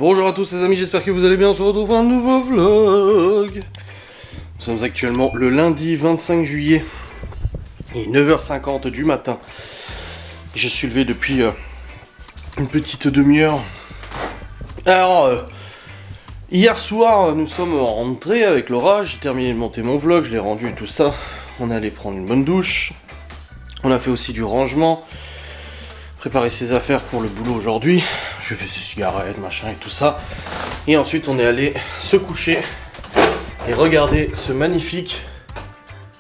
Bonjour à tous les amis, j'espère que vous allez bien, on se retrouve pour un nouveau vlog. Nous sommes actuellement le lundi 25 juillet, il est 9h50 du matin. Je suis levé depuis une petite demi-heure. Alors, hier soir, nous sommes rentrés avec Laura, j'ai terminé de monter mon vlog, je l'ai rendu et tout ça. On est allé prendre une bonne douche, on a fait aussi du rangement. Préparer ses affaires pour le boulot aujourd'hui. Je fais ses cigarettes, machin et tout ça. Et ensuite on est allé se coucher et regarder ce magnifique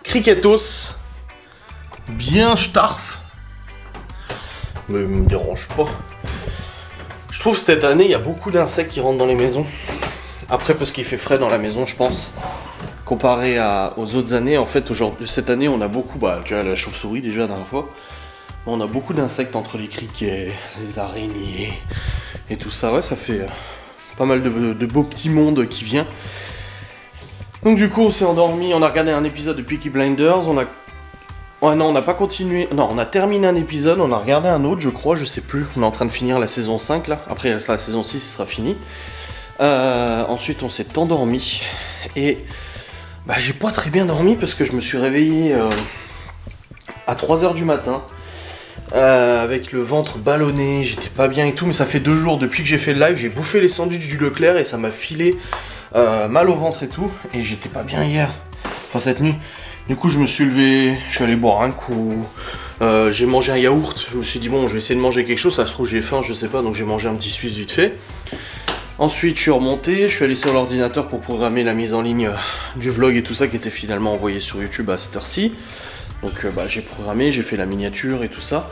Cricketos. Bien starf. Mais il me dérange pas. Je trouve que cette année il y a beaucoup d'insectes qui rentrent dans les maisons. Après parce qu'il fait frais dans la maison je pense. Comparé aux autres années, en fait aujourd'hui, cette année on a beaucoup, tu vois la chauve-souris déjà la dernière fois. On a beaucoup d'insectes entre les criquets, les araignées et tout ça. Ouais, ça fait pas mal de beaux petits mondes qui vient. Donc du coup, on s'est endormi. On a regardé un épisode de Peaky Blinders. On n'a pas continué. Non, on a terminé un épisode. On a regardé un autre, je crois. Je sais plus. On est en train de finir la saison 5 là. Après, la saison 6, ce sera fini. Ensuite, on s'est endormi. Et j'ai pas très bien dormi parce que je me suis réveillé à 3h du matin. Avec le ventre ballonné, j'étais pas bien et tout, mais ça fait 2 jours depuis que j'ai fait le live, j'ai bouffé les sandwichs du Leclerc et ça m'a filé mal au ventre et tout, et j'étais pas bien hier, enfin cette nuit. Du coup je me suis levé, je suis allé boire un coup, j'ai mangé un yaourt, je me suis dit bon je vais essayer de manger quelque chose, ça se trouve j'ai faim, je sais pas, donc j'ai mangé un petit suisse vite fait. Ensuite je suis remonté, je suis allé sur l'ordinateur pour programmer la mise en ligne du vlog et tout ça qui était finalement envoyé sur YouTube à cette heure-ci. Donc j'ai programmé, j'ai fait la miniature et tout ça.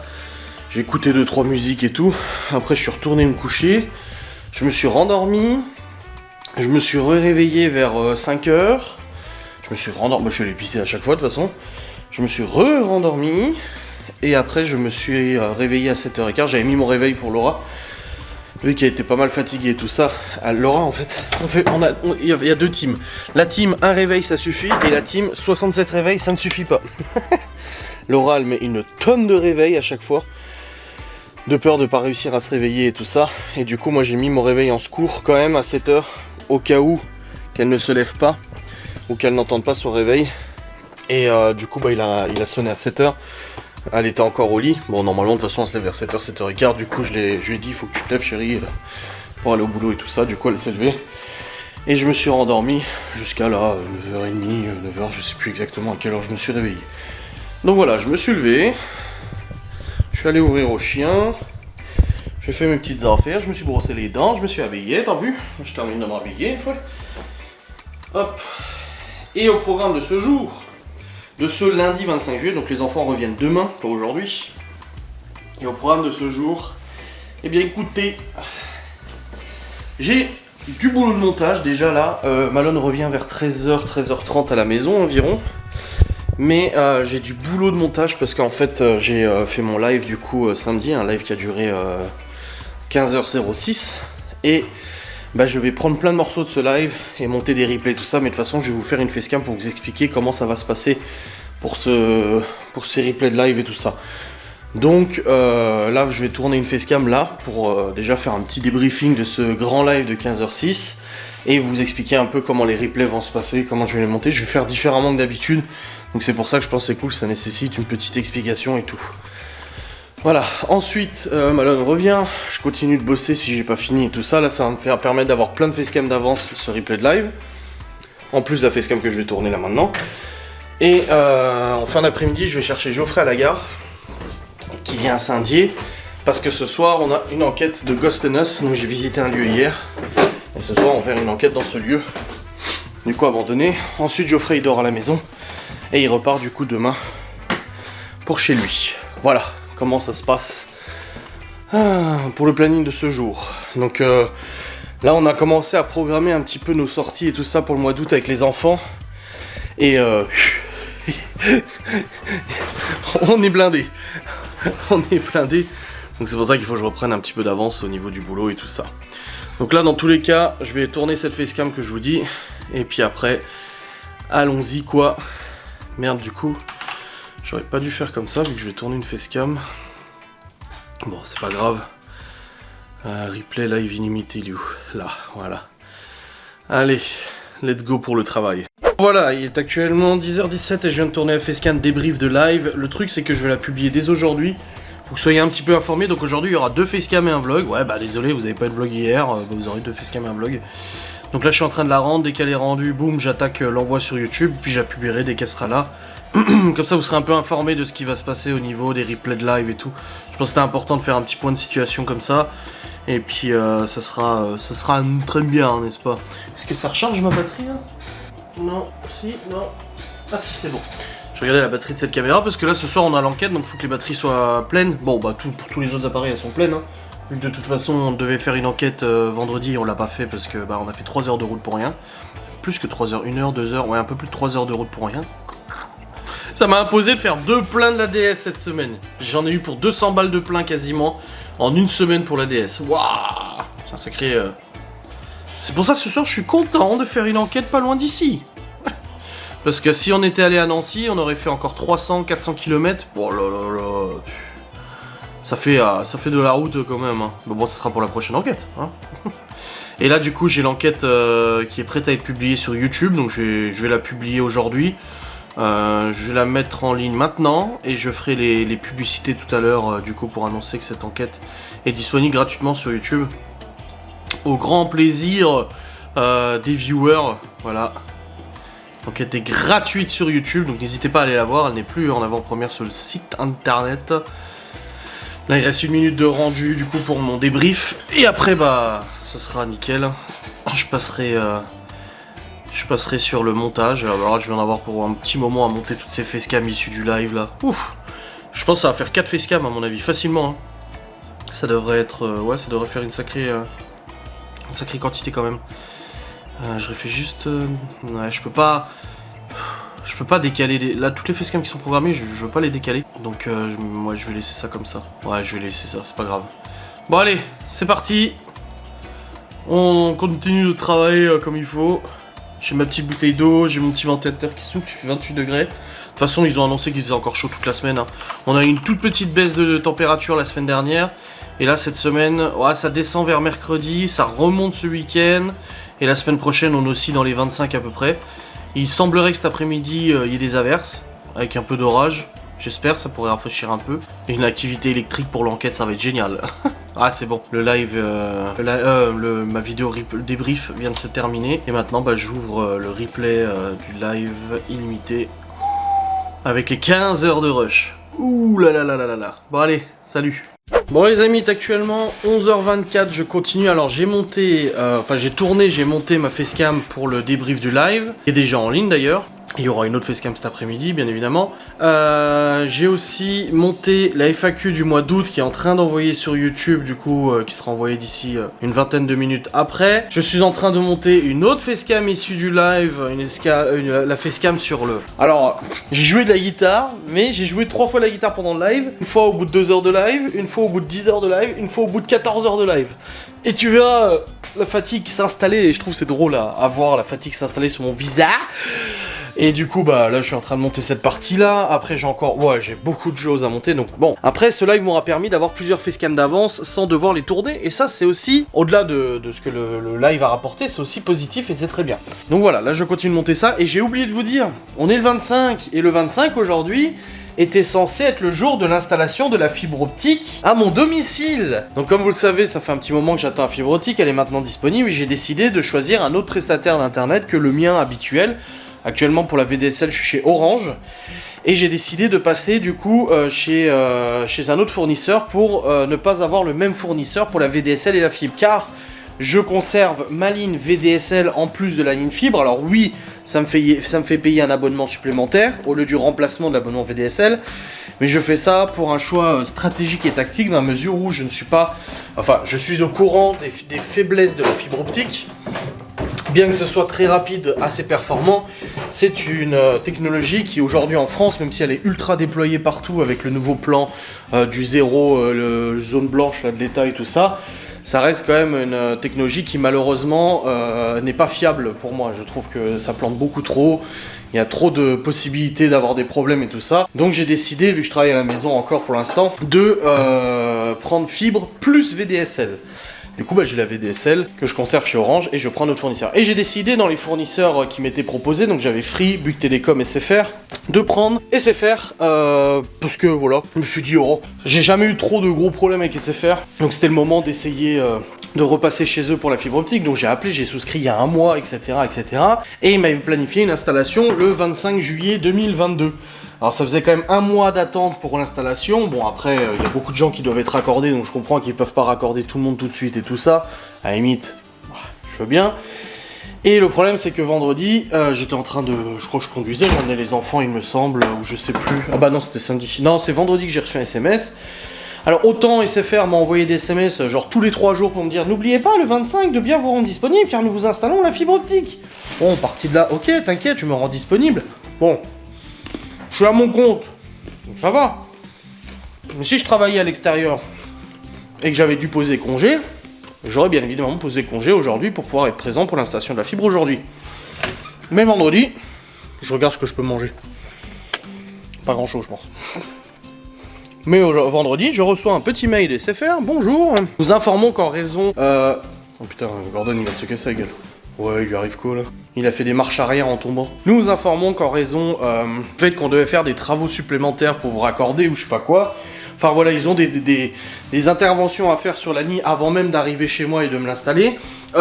J'ai écouté 2-3 musiques et tout. Après je suis retourné me coucher. Je me suis rendormi. Je me suis réveillé vers 5h. Je me suis rendormi. Je suis allé pisser à chaque fois de toute façon. Je me suis rendormi. Et après je me suis réveillé à 7h15. J'avais mis mon réveil pour Laura. Vu qu'elle était pas mal fatiguée et tout ça. Laura en fait, il y a 2 teams. La team 1 réveil ça suffit. Et la team 67 réveils ça ne suffit pas. Laura elle met une tonne de réveils à chaque fois. De peur de pas réussir à se réveiller et tout ça. Et du coup moi j'ai mis mon réveil en secours quand même à 7h. Au cas où qu'elle ne se lève pas. Ou qu'elle n'entende pas son réveil. Et du coup il a sonné à 7h. Elle était encore au lit. Bon normalement de toute façon on se lève vers 7h, 7h15. Du coup je lui ai dit il faut que tu te lèves chérie pour aller au boulot et tout ça. Du coup elle s'est levée. Et je me suis rendormi jusqu'à là 9h30, 9h, je sais plus exactement à quelle heure je me suis réveillé. Donc voilà, je me suis levé. Je suis allé ouvrir au chien. J'ai fait mes petites affaires, je me suis brossé les dents, je me suis habillé, t'as vu? Je termine de m'habiller une fois. Hop. Et au programme de ce jour, de ce lundi 25 juillet, donc les enfants reviennent demain, pas aujourd'hui. Et au programme de ce jour, eh bien écoutez, j'ai du boulot de montage déjà là. Malone revient vers 13h, 13h30 à la maison environ. Mais j'ai du boulot de montage parce qu'en fait j'ai fait mon live du coup samedi, un live qui a duré 15h06. Et je vais prendre plein de morceaux de ce live et monter des replays tout ça. Mais de toute façon je vais vous faire une facecam pour vous expliquer comment ça va se passer pour ces replays de live et tout ça. Donc là je vais tourner une facecam là pour déjà faire un petit débriefing de ce grand live de 15h06 et vous expliquer un peu comment les replays vont se passer, comment je vais les monter. Je vais faire différemment que d'habitude, donc c'est pour ça que je pense que c'est cool, ça nécessite une petite explication et tout. Voilà, ensuite Malone revient, je continue de bosser si j'ai pas fini et tout ça. Là ça va me faire permettre d'avoir plein de facecam d'avance ce replay de live, en plus de la facecam que je vais tourner là maintenant. Et en fin d'après-midi je vais chercher Geoffrey à la gare qui vient à Saint-Dié, parce que ce soir on a une enquête de Ghost and Us, donc j'ai visité un lieu hier, et ce soir on va faire une enquête dans ce lieu, du coup abandonné. Ensuite Geoffrey il dort à la maison, et il repart du coup demain pour chez lui. Voilà comment ça se passe pour le planning de ce jour. Donc là on a commencé à programmer un petit peu nos sorties et tout ça pour le mois d'août avec les enfants, et on est blindés. On est blindé, donc c'est pour ça qu'il faut que je reprenne un petit peu d'avance au niveau du boulot et tout ça. Donc là dans tous les cas je vais tourner cette facecam que je vous dis, et puis après allons-y quoi. Merde du coup j'aurais pas dû faire comme ça vu que je vais tourner une facecam. Bon c'est pas grave, Replay live illimité, lui. Là, voilà. Allez, let's go pour le travail. Voilà, il est actuellement 10h17 et je viens de tourner la facecam débrief de live. Le truc, c'est que je vais la publier dès aujourd'hui. Pour que vous soyez un petit peu informés. Donc aujourd'hui, il y aura 2 facecam et un vlog. Ouais, bah désolé, vous avez pas eu de vlog hier. Vous aurez 2 facecam et un vlog. Donc là, je suis en train de la rendre. Dès qu'elle est rendue, boum, j'attaque l'envoi sur YouTube. Puis je la publierai dès qu'elle sera là. Comme ça, vous serez un peu informés de ce qui va se passer au niveau des replays de live et tout. Je pense que c'était important de faire un petit point de situation comme ça. Et puis, ça sera très bien, n'est-ce pas? Est-ce que ça recharge ma batterie, là? Non, si, non. Ah si, c'est bon. Je regardais la batterie de cette caméra, parce que là, ce soir, on a l'enquête, donc il faut que les batteries soient pleines. Bon, bah, pour tous les autres appareils, elles sont pleines, hein. Vu que de toute façon, on devait faire une enquête vendredi, on l'a pas fait, parce que, bah, on a fait 3 heures de route pour rien. Plus que 3 heures, 1 heure, 2 heures, ouais, un peu plus de 3 heures de route pour rien. Ça m'a imposé de faire 2 pleins de la DS cette semaine. J'en ai eu pour 200 balles de plein quasiment en une semaine pour la DS. Waouh, c'est un sacré... C'est pour ça que ce soir je suis content de faire une enquête pas loin d'ici. Parce que si on était allé à Nancy, on aurait fait encore 300-400 km. Oh là là là. Ça fait de la route quand même. Hein. Mais bon, ce sera pour la prochaine enquête. Hein. Et là du coup j'ai l'enquête qui est prête à être publiée sur YouTube. Donc je vais la publier aujourd'hui. Je vais la mettre en ligne maintenant et je ferai les publicités tout à l'heure du coup pour annoncer que cette enquête est disponible gratuitement sur YouTube au grand plaisir des viewers. Voilà, l'enquête est gratuite sur YouTube, donc n'hésitez pas à aller la voir, elle n'est plus en avant-première sur le site internet. Là il reste 1 minute de rendu du coup pour mon débrief et après bah ça sera nickel. Je passerai sur le montage. Alors là, je vais en avoir pour un petit moment à monter toutes ces facecams issues du live là. Ouf. Je pense que ça va faire 4 facecams à mon avis, facilement. Hein. Ça devrait être... ouais, ça devrait faire une sacrée quantité quand même. Je refais juste... ouais, je peux pas décaler... Là, toutes les facecams qui sont programmées, je veux pas les décaler. Donc, moi, je vais laisser ça comme ça. Ouais, je vais laisser ça, c'est pas grave. Bon, allez, c'est parti. On continue de travailler comme il faut. J'ai ma petite bouteille d'eau, j'ai mon petit ventilateur qui souffle, il fait 28 degrés. De toute façon, ils ont annoncé qu'il faisait encore chaud toute la semaine. Hein. On a eu une toute petite baisse de température la semaine dernière. Et là, cette semaine, ouais, ça descend vers mercredi, ça remonte ce week-end. Et la semaine prochaine, on est aussi dans les 25 à peu près. Il semblerait que cet après-midi, il y ait des averses, avec un peu d'orage. J'espère, ça pourrait rafraîchir un peu. Et une activité électrique pour l'enquête, ça va être génial. Ah, c'est bon. Le live, ma vidéo débrief vient de se terminer. Et maintenant, bah, j'ouvre le replay du live illimité. Avec les 15 heures de rush. Ouh là là là là là là. Bon, allez, salut. Bon les amis, il est actuellement 11h24, je continue. Alors j'ai monté, j'ai monté ma facecam pour le débrief du live. Il est déjà en ligne d'ailleurs. Il y aura une autre facecam cet après-midi, bien évidemment. J'ai aussi monté la FAQ du mois d'août qui est en train d'envoyer sur YouTube, du coup, qui sera envoyée d'ici une vingtaine de minutes après. Je suis en train de monter une autre facecam issue du live, la facecam sur le... Alors, j'ai joué de la guitare, mais j'ai joué 3 fois la guitare pendant le live. Une fois au bout de 2 heures de live, une fois au bout de 10 heures de live, une fois au bout de 14 heures de live. Et tu verras la fatigue s'installer, et je trouve c'est drôle à voir la fatigue s'installer sur mon visage. Et du coup, bah là, je suis en train de monter cette partie-là. Après, j'ai beaucoup de choses à monter. Donc bon, après, ce live m'aura permis d'avoir plusieurs facecams d'avance sans devoir les tourner. Et ça, c'est aussi, au-delà de ce que le live a rapporté, c'est aussi positif et c'est très bien. Donc voilà, là, je continue de monter ça. Et j'ai oublié de vous dire, on est le 25. Et le 25, aujourd'hui, était censé être le jour de l'installation de la fibre optique à mon domicile. Donc comme vous le savez, ça fait un petit moment que j'attends la fibre optique. Elle est maintenant disponible. Et j'ai décidé de choisir un autre prestataire d'internet que le mien habituel. Actuellement pour la VDSL je suis chez Orange et j'ai décidé de passer du coup chez un autre fournisseur pour ne pas avoir le même fournisseur pour la VDSL et la fibre, car je conserve ma ligne VDSL en plus de la ligne fibre. Alors oui, ça me fait payer un abonnement supplémentaire au lieu du remplacement de l'abonnement VDSL, mais je fais ça pour un choix stratégique et tactique dans la mesure où je suis au courant des faiblesses de la fibre optique. Bien que ce soit très rapide, assez performant, c'est une technologie qui aujourd'hui en France, même si elle est ultra déployée partout avec le nouveau plan du zéro, le zone blanche là, de l'État et tout ça, ça reste quand même une technologie qui malheureusement n'est pas fiable pour moi. Je trouve que ça plante beaucoup trop, il y a trop de possibilités d'avoir des problèmes et tout ça. Donc j'ai décidé, vu que je travaille à la maison encore pour l'instant, de prendre fibre plus VDSL. Du coup, bah, j'ai la VDSL que je conserve chez Orange et je prends un autre fournisseur. Et j'ai décidé dans les fournisseurs qui m'étaient proposés, donc j'avais Free, Bouygues Télécom, SFR, de prendre SFR parce que voilà, je me suis dit, oh, j'ai jamais eu trop de gros problèmes avec SFR, donc c'était le moment d'essayer de repasser chez eux pour la fibre optique. Donc j'ai appelé, j'ai souscrit il y a un mois, etc., etc. Et ils m'avaient planifié une installation le 25 juillet 2022. Alors ça faisait quand même un mois d'attente pour l'installation. Bon après, il y a beaucoup de gens qui doivent être raccordés, donc je comprends qu'ils peuvent pas raccorder tout le monde tout de suite et tout ça. À la limite, je veux bien. Et le problème c'est que vendredi, j'étais en train de... Je crois que je conduisais, j'emmenais les enfants il me semble, ou je sais plus. Ah bah non, c'était samedi. Non, c'est vendredi que j'ai reçu un SMS. Alors autant SFR m'a envoyé des SMS genre tous les 3 jours pour me dire n'oubliez pas le 25 de bien vous rendre disponible car nous vous installons la fibre optique. Bon, parti de là, ok, t'inquiète, je me rends disponible. Bon, je suis à mon compte, donc ça va. Mais si je travaillais à l'extérieur et que j'avais dû poser congé, j'aurais bien évidemment posé congé aujourd'hui pour pouvoir être présent pour l'installation de la fibre aujourd'hui. Mais vendredi, je regarde ce que je peux manger. Pas grand chose, je pense. Mais vendredi, je reçois un petit mail SFR, bonjour. Nous informons qu'en raison... Oh putain, Gordon il va se casser la gueule. Ouais, il lui arrive quoi là? Il a fait des marches arrière en tombant. Nous vous informons qu'en raison du fait qu'on devait faire des travaux supplémentaires pour vous raccorder ou je sais pas quoi. Enfin voilà, ils ont des interventions à faire sur la ligne avant même d'arriver chez moi et de me l'installer.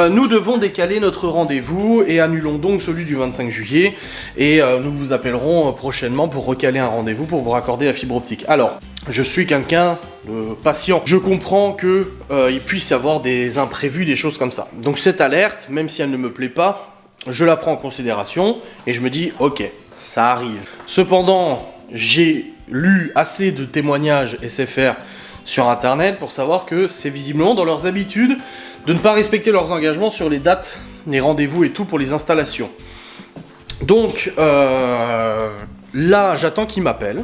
Nous devons décaler notre rendez-vous et annulons donc celui du 25 juillet. Et nous vous appellerons prochainement pour recaler un rendez-vous pour vous raccorder la fibre optique. Alors, je suis quelqu'un de patient. Je comprends que il puisse y avoir des imprévus, des choses comme ça. Donc cette alerte, même si elle ne me plaît pas, je la prends en considération et je me dis, ok, ça arrive. Cependant, j'ai lu assez de témoignages SFR sur internet pour savoir que c'est visiblement dans leurs habitudes de ne pas respecter leurs engagements sur les dates, les rendez-vous et tout pour les installations. Donc là, j'attends qu'ils m'appellent.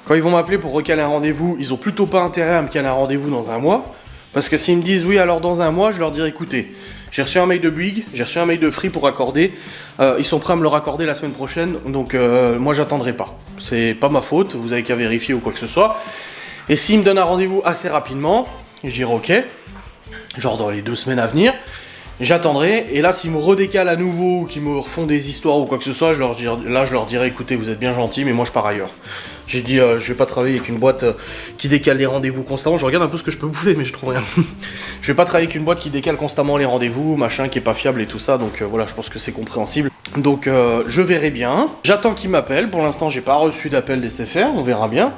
Quand ils vont m'appeler pour recaler un rendez-vous, ils ont plutôt pas intérêt à me caler un rendez-vous dans un mois. Parce que s'ils me disent oui, alors dans un mois, je leur dirai écoutez, j'ai reçu un mail de Bouygues, j'ai reçu un mail de Free pour raccorder. Ils sont prêts à me le raccorder la semaine prochaine, donc moi j'attendrai pas. C'est pas ma faute, vous avez qu'à vérifier ou quoi que ce soit. Et s'ils me donnent un rendez-vous assez rapidement, je dirai ok, genre dans les 2 semaines à venir, j'attendrai. Et là, s'ils me redécalent à nouveau, qu'ils me refont des histoires ou quoi que ce soit, je leur dirai écoutez, vous êtes bien gentils, mais moi je pars ailleurs. J'ai dit, je vais pas travailler avec une boîte qui décale les rendez-vous constamment. Je regarde un peu ce que je peux bouffer, mais je trouve rien. Je vais pas travailler avec une boîte qui décale constamment les rendez-vous, machin, qui est pas fiable et tout ça. Donc voilà, je pense que c'est compréhensible. Donc je verrai bien. J'attends qu'ils m'appellent. Pour l'instant, j'ai pas reçu d'appel des SFR. On verra bien.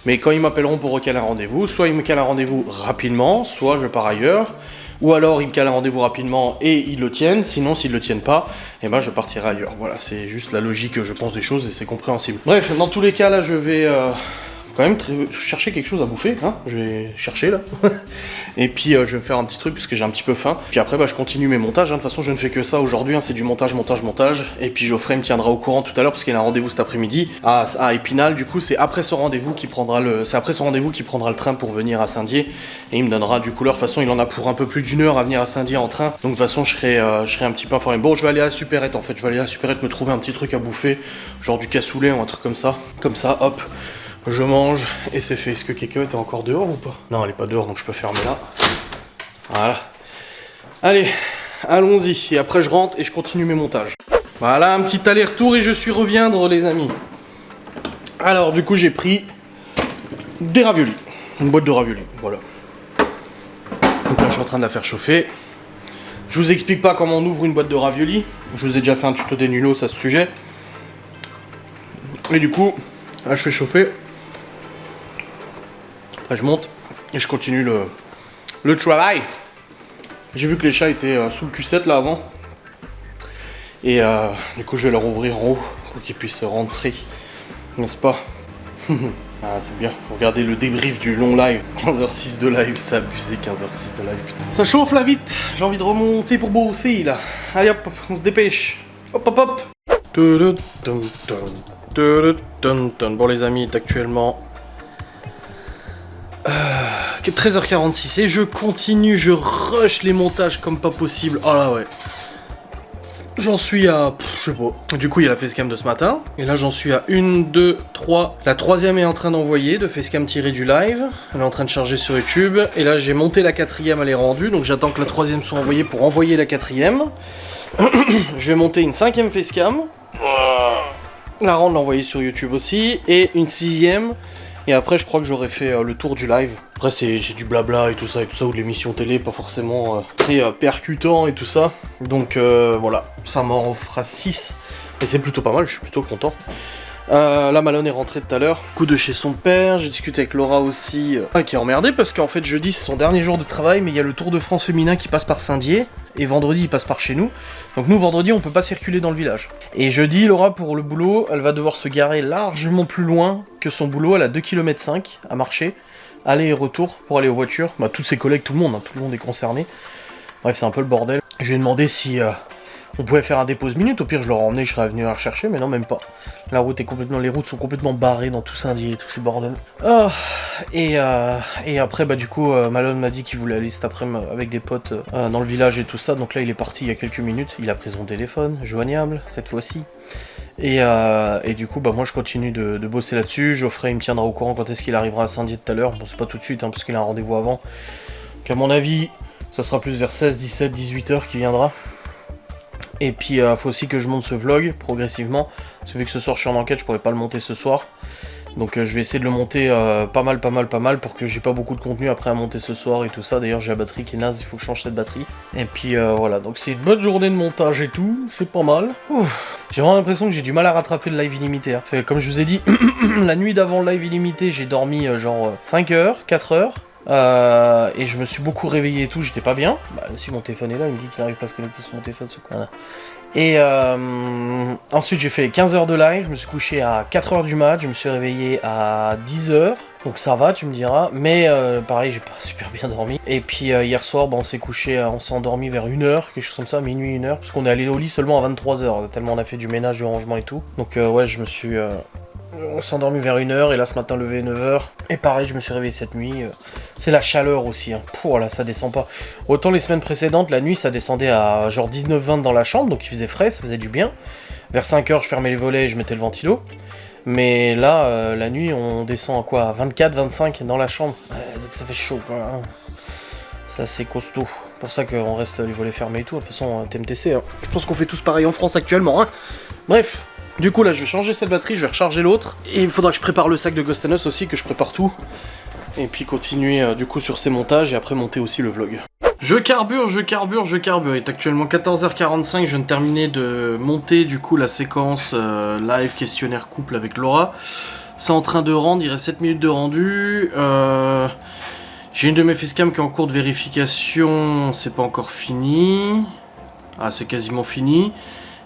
Mais quand ils m'appelleront pour recaler un rendez-vous, soit ils me calent un rendez-vous rapidement, soit je pars ailleurs. Ou alors ils me calent un rendez-vous rapidement et ils le tiennent, sinon s'ils le tiennent pas, eh ben je partirai ailleurs. Voilà, c'est juste la logique, je pense, des choses et c'est compréhensible. Bref, dans tous les cas là je vais quand même chercher quelque chose à bouffer, hein. Je vais chercher là. Et puis je vais me faire un petit truc puisque j'ai un petit peu faim. Puis après bah, je continue mes montages, hein. De toute façon je ne fais que ça aujourd'hui, hein. C'est du montage. Et puis Geoffrey me tiendra au courant tout à l'heure parce qu'il a un rendez-vous cet après-midi à Épinal. Du coup c'est après son rendez-vous qu'il prendra le train pour venir à Saint-Dié. Et il me donnera du coup l'heure. De toute façon il en a pour un peu plus d'1 heure à venir à Saint-Dié en train. Donc de toute façon je serai un petit peu informé. Bon, je vais aller à Supérette en fait. Je vais aller à Supérette me trouver un petit truc à bouffer, genre du cassoulet ou un truc comme ça. Comme ça, hop. Je mange et c'est fait. Est-ce que Keke est encore dehors ou pas? Non, elle est pas dehors donc je peux fermer là. Voilà. Allez, allons-y. Et après je rentre et je continue mes montages. Voilà, un petit aller-retour et je suis reviendre les amis. Alors du coup j'ai pris des raviolis. Une boîte de raviolis, voilà. Donc là je suis en train de la faire chauffer. Je vous explique pas comment on ouvre une boîte de raviolis. Je vous ai déjà fait un tuto des nulos à ce sujet. Et du coup, là je fais chauffer. Après je monte et je continue le travail. J'ai vu que les chats étaient sous le Q7 là avant. Et du coup je vais leur ouvrir en haut pour qu'ils puissent rentrer. N'est-ce pas? Ah c'est bien. Regardez le débrief du long live. 15h06 de live, c'est abusé 15h06 de live. Putain. Ça chauffe là vite. J'ai envie de remonter pour bosser là. Allez hop, on se dépêche. Hop hop hop. Bon les amis, il est actuellement 13h46 et je continue, je rush les montages comme pas possible. Oh là ouais. J'en suis à... je sais pas. Du coup, il y a la facecam de ce matin. Et là, j'en suis à 1, 2, 3. La troisième est en train d'envoyer, de facecam tirée du live. Elle est en train de charger sur YouTube. Et là, j'ai monté la quatrième, elle est rendue. Donc j'attends que la troisième soit envoyée pour envoyer la quatrième. Je vais monter une cinquième facecam. La rendre, l'envoyer sur YouTube aussi. Et une sixième. Et après, je crois que j'aurais fait le tour du live. Après, c'est du blabla et tout ça, ou de l'émission télé, pas forcément très percutant et tout ça. Donc voilà, ça m'en fera 6. Et c'est plutôt pas mal, je suis plutôt content. Là, Malone est rentré tout à l'heure. Coup de chez son père, j'ai discuté avec Laura aussi, qui est emmerdée parce qu'en fait, jeudi, c'est son dernier jour de travail, mais il y a le Tour de France féminin qui passe par Saint-Dié. Et vendredi, il passe par chez nous. Donc nous, vendredi, on peut pas circuler dans le village. Et jeudi, Laura, pour le boulot, elle va devoir se garer largement plus loin que son boulot. Elle a 2,5 km à marcher, aller et retour pour aller aux voitures. Bah, tous ses collègues, tout le monde est concerné. Bref, c'est un peu le bordel. Je lui ai demandé si on pouvait faire un dépose minute. Au pire, je l'aurais emmené, je serais venu la rechercher, mais non, même pas. Les routes sont complètement barrées dans tout Saint-Dié, tous ces bordels. Et après, bah du coup, Malone m'a dit qu'il voulait aller cet après-midi avec des potes dans le village et tout ça. Donc là, il est parti il y a quelques minutes. Il a pris son téléphone, joignable, cette fois-ci. Et du coup, bah moi, je continue de bosser là-dessus. Geoffrey, il me tiendra au courant quand est-ce qu'il arrivera à Saint-Dié tout à l'heure. Bon, c'est pas tout de suite, hein, parce qu'il a un rendez-vous avant. Donc à mon avis, ça sera plus vers 16, 17, 18 heures qu'il viendra. Et puis faut aussi que je monte ce vlog progressivement, parce que vu que ce soir je suis en enquête, je pourrais pas le monter ce soir. Donc je vais essayer de le monter pas mal pour que j'ai pas beaucoup de contenu après à monter ce soir et tout ça. D'ailleurs j'ai la batterie qui est naze, il faut que je change cette batterie. Et puis voilà, donc c'est une bonne journée de montage et tout, c'est pas mal. J'ai vraiment l'impression que j'ai du mal à rattraper le live illimité. Hein. Parce que, comme je vous ai dit, la nuit d'avant le live illimité, j'ai dormi genre 5 heures, 4 heures. Et je me suis beaucoup réveillé et tout, j'étais pas bien. Bah, si mon téléphone est là, il me dit qu'il n'arrive pas à se connecter sur mon téléphone, ce con. Voilà. Et ensuite, j'ai fait les 15 heures de live, je me suis couché à 4 heures du mat, je me suis réveillé à 10 heures. Donc ça va, tu me diras. Mais pareil, j'ai pas super bien dormi. Et puis hier soir, bah, on s'est couché, on s'est endormi vers 1h, quelque chose comme ça, minuit, 1h. Parce qu'on est allé au lit seulement à 23h, tellement on a fait du ménage, du rangement et tout. Donc ouais, je me suis... on s'est endormi vers 1h et là ce matin levé 9h. Et pareil, je me suis réveillé cette nuit. C'est la chaleur aussi. Hein. Là, ça descend pas. Autant les semaines précédentes, la nuit ça descendait à genre 19-20 dans la chambre, donc il faisait frais, ça faisait du bien. Vers 5h, je fermais les volets et je mettais le ventilo. Mais là, la nuit, on descend à quoi, 24-25 dans la chambre. Donc ça fait chaud. Hein. C'est assez costaud. C'est pour ça qu'on reste les volets fermés et tout. De toute façon, TMTC. Hein. Je pense qu'on fait tous pareil en France actuellement. Hein. Bref. Du coup là je vais changer cette batterie, je vais recharger l'autre. Et il faudra que je prépare le sac de Ghost & Us aussi, que je prépare tout. Et puis continuer du coup sur ces montages et après monter aussi le vlog. Je carbure. Il est actuellement 14h45, je viens de terminer de monter du coup la séquence live questionnaire couple avec Laura. C'est en train de rendre, il reste 7 minutes de rendu. J'ai une de mes facecam qui est en cours de vérification, c'est pas encore fini. Ah, c'est quasiment fini.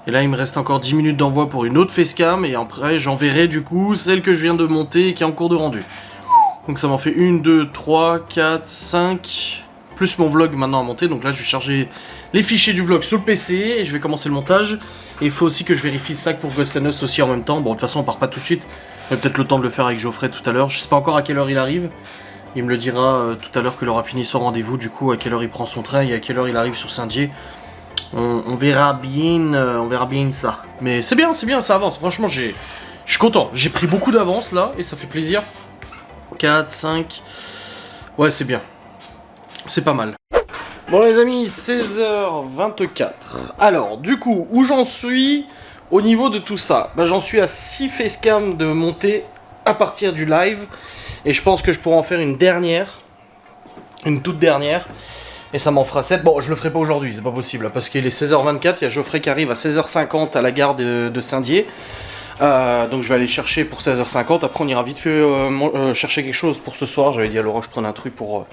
Et là, il me reste encore 10 minutes d'envoi pour une autre facecam. Et après, j'enverrai du coup celle que je viens de monter et qui est en cours de rendu. Donc ça m'en fait 1, 2, 3, 4, 5. Plus mon vlog maintenant à monter. Donc là, je vais charger les fichiers du vlog sur le PC. Et je vais commencer le montage. Et il faut aussi que je vérifie le sac pour Ghost & Us aussi en même temps. Bon, de toute façon, on part pas tout de suite. Il y a peut-être le temps de le faire avec Geoffrey tout à l'heure. Je sais pas encore à quelle heure il arrive. Il me le dira tout à l'heure qu'il aura fini son rendez-vous. Du coup, à quelle heure il prend son train et à quelle heure il arrive sur Saint-Dié. On verra bien ça. Mais c'est bien, ça avance. Franchement, je suis content. J'ai pris beaucoup d'avance là et ça fait plaisir. 4, 5. Ouais, c'est bien. C'est pas mal. Bon les amis, 16h24. Alors, du coup, où j'en suis au niveau de tout ça? Bah, j'en suis à 6 facecam de montée à partir du live. Et je pense que je pourrais en faire une dernière. Une toute dernière. Et ça m'en fera 7. Bon, je le ferai pas aujourd'hui, c'est pas possible. Parce qu'il est 16h24, il y a Geoffrey qui arrive à 16h50 à la gare de Saint-Dié. Donc je vais aller chercher pour 16h50. Après, on ira vite fait chercher quelque chose pour ce soir. J'avais dit à Laura que je prenais un truc pour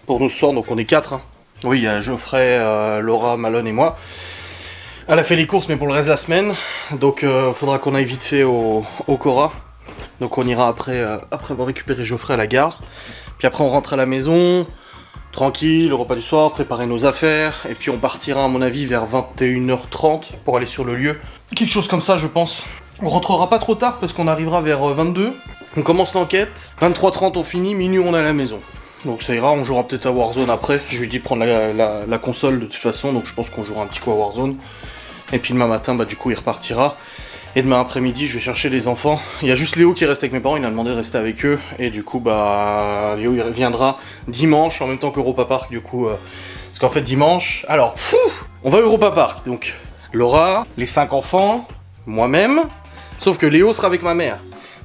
nous ce soir. Donc on est 4. Hein. Oui, il y a Geoffrey, Laura, Malone et moi. Elle a fait les courses, mais pour le reste de la semaine. Donc faudra qu'on aille vite fait au Cora. Donc on ira après avoir récupéré Geoffrey à la gare. Puis après, on rentre à la maison. Tranquille, le repas du soir, préparer nos affaires, et puis on partira à mon avis vers 21h30 pour aller sur le lieu. Quelque chose comme ça je pense. On rentrera pas trop tard parce qu'on arrivera vers 22. On commence l'enquête, 23h30 on finit, minuit on est à la maison. Donc ça ira, on jouera peut-être à Warzone après. Je lui ai dit de prendre la console de toute façon, donc je pense qu'on jouera un petit coup à Warzone. Et puis demain matin, bah du coup il repartira. Et demain après-midi, je vais chercher les enfants. Il y a juste Léo qui reste avec mes parents, il a demandé de rester avec eux. Et du coup, bah Léo il reviendra dimanche en même temps qu'Europa Park, du coup. Parce qu'en fait dimanche, alors, on va à Europa Park. Donc Laura, les 5 enfants, moi-même. Sauf que Léo sera avec ma mère.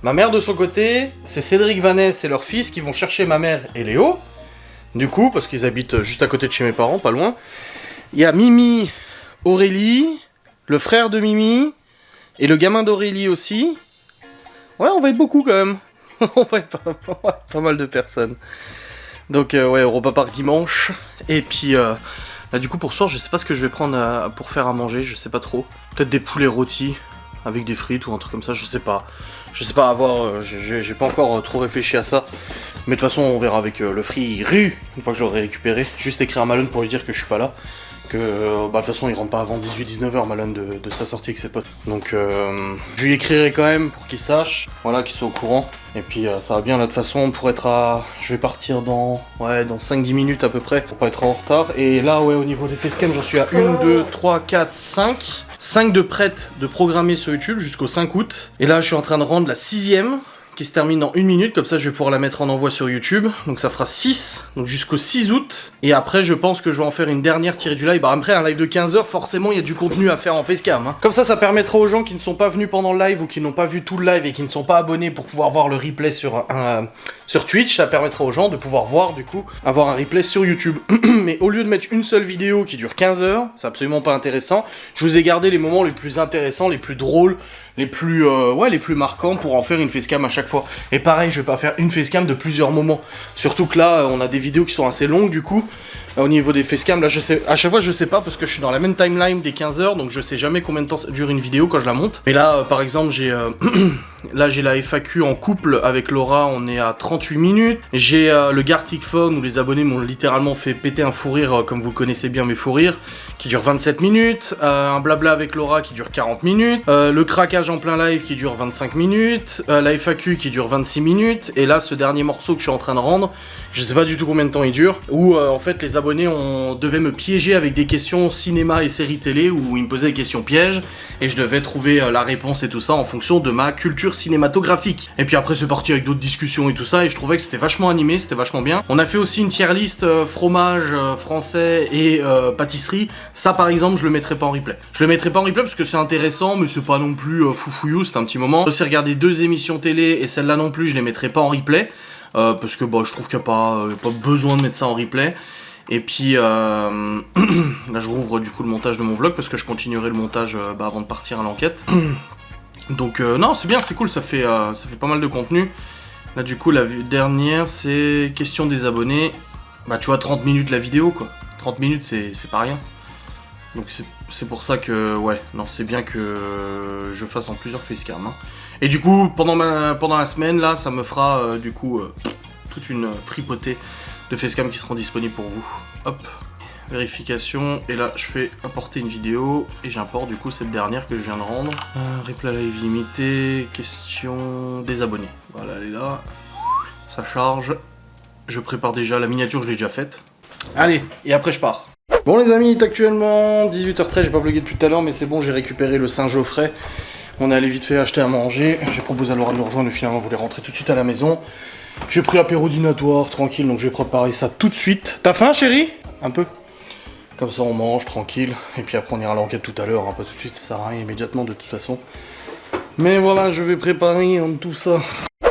Ma mère de son côté, c'est Cédric, Vanessa et leur fils qui vont chercher ma mère et Léo. Du coup, parce qu'ils habitent juste à côté de chez mes parents, pas loin. Il y a Mimi, Aurélie, le frère de Mimi, et le gamin d'Aurélie aussi. Ouais, on va être beaucoup quand même. On va être pas mal de personnes. Donc ouais, Europa Park dimanche. Et puis, là, du coup pour ce soir, je sais pas ce que je vais prendre pour faire à manger, je sais pas trop. Peut-être des poulets rôtis. Avec des frites ou un truc comme ça, je sais pas. Je sais pas, à voir, j'ai pas encore trop réfléchi à ça. Mais de toute façon, on verra avec le Free-Ru, une fois que j'aurai récupéré. Juste écrire à Malone pour lui dire que je suis pas là. Que, bah de toute façon, il rentre pas avant 18-19h, Malone, de sa sortie avec ses potes. Donc, je lui écrirai quand même pour qu'il sache, voilà, qu'il soit au courant. Et puis, ça va bien, là, de toute façon, pour être à... Je vais partir dans 5-10 minutes à peu près, pour pas être en retard. Et là, ouais, au niveau des facecam, j'en suis à 1, 2, 3, 4, 5. 5 de prêtes de programmer sur YouTube jusqu'au 5 août. Et là, je suis en train de rendre la 6ème, qui se termine dans 1 minute, comme ça je vais pouvoir la mettre en envoi sur YouTube. Donc ça fera 6, donc jusqu'au 6 août. Et après, je pense que je vais en faire une dernière tirée du live. Bah après, un live de 15 h, forcément, il y a du contenu à faire en facecam. Hein. Comme ça permettra aux gens qui ne sont pas venus pendant le live ou qui n'ont pas vu tout le live et qui ne sont pas abonnés pour pouvoir voir le replay sur Twitch, ça permettra aux gens de pouvoir voir, du coup, avoir un replay sur YouTube. Mais au lieu de mettre une seule vidéo qui dure 15 h, c'est absolument pas intéressant. Je vous ai gardé les moments les plus intéressants, les plus drôles, les plus marquants pour en faire une facecam à chaque fois. Et pareil, je vais pas faire une facecam de plusieurs moments. Surtout que là, on a des vidéos qui sont assez longues, du coup. Au niveau des facecam, là, je sais, à chaque fois, je sais pas parce que je suis dans la même timeline des 15 h, donc je sais jamais combien de temps dure une vidéo quand je la monte. Mais là, par exemple, j'ai j'ai la FAQ en couple avec Laura, on est à 38 minutes. J'ai le Gartic Phone où les abonnés m'ont littéralement fait péter un fou rire, comme vous connaissez bien mes fous rires, qui dure 27 minutes. Un blabla avec Laura qui dure 40 minutes. Le craquage en plein live qui dure 25 minutes. La FAQ qui dure 26 minutes. Et là, ce dernier morceau que je suis en train de rendre, je sais pas du tout combien de temps il dure, où en fait les abonnés devaient me piéger avec des questions cinéma et séries télé, où ils me posaient des questions pièges, et je devais trouver la réponse et tout ça en fonction de ma culture cinématographique. Et puis après c'est parti avec d'autres discussions et tout ça, et je trouvais que c'était vachement animé, c'était vachement bien. On a fait aussi une tier list fromage français et pâtisserie. Ça par exemple je le mettrai pas en replay. Je le mettrai pas en replay parce que c'est intéressant, mais c'est pas non plus foufouillou, c'est un petit moment. J'ai aussi regardé 2 émissions télé, et celle-là non plus je les mettrai pas en replay. Parce que bah, je trouve qu'il n'y a pas besoin de mettre ça en replay. Et puis là je rouvre du coup le montage de mon vlog parce que je continuerai le montage avant de partir à l'enquête. Donc non, c'est bien, c'est cool, ça fait pas mal de contenu. Là du coup la dernière c'est question des abonnés. Bah tu vois, 30 minutes la vidéo quoi. 30 minutes c'est pas rien. Donc c'est pour ça que ouais, non, c'est bien que je fasse en plusieurs facecam. Hein. Et du coup, pendant la semaine, là, ça me fera du coup toute une fripotée de facecam qui seront disponibles pour vous. Hop, vérification, et là je fais importer une vidéo, et j'importe du coup cette dernière que je viens de rendre. Replay live limité, question des abonnés. Voilà, elle est là, ça charge. Je prépare déjà la miniature, je l'ai déjà faite. Allez, et après je pars. Bon les amis, il est actuellement 18h13, j'ai pas vlogué depuis tout à l'heure, mais c'est bon, j'ai récupéré le Saint-Geoffrey. On est allé vite fait acheter à manger, j'ai proposé à Laura de nous rejoindre, mais finalement on voulait rentrer tout de suite à la maison. J'ai pris l'apéro dînatoire, tranquille, donc je vais préparer ça tout de suite. T'as faim chérie? Un peu? Comme ça on mange, tranquille, et puis après on ira à l'enquête tout à l'heure, hein, pas tout de suite, ça sert à rien immédiatement de toute façon. Mais voilà, je vais préparer tout ça.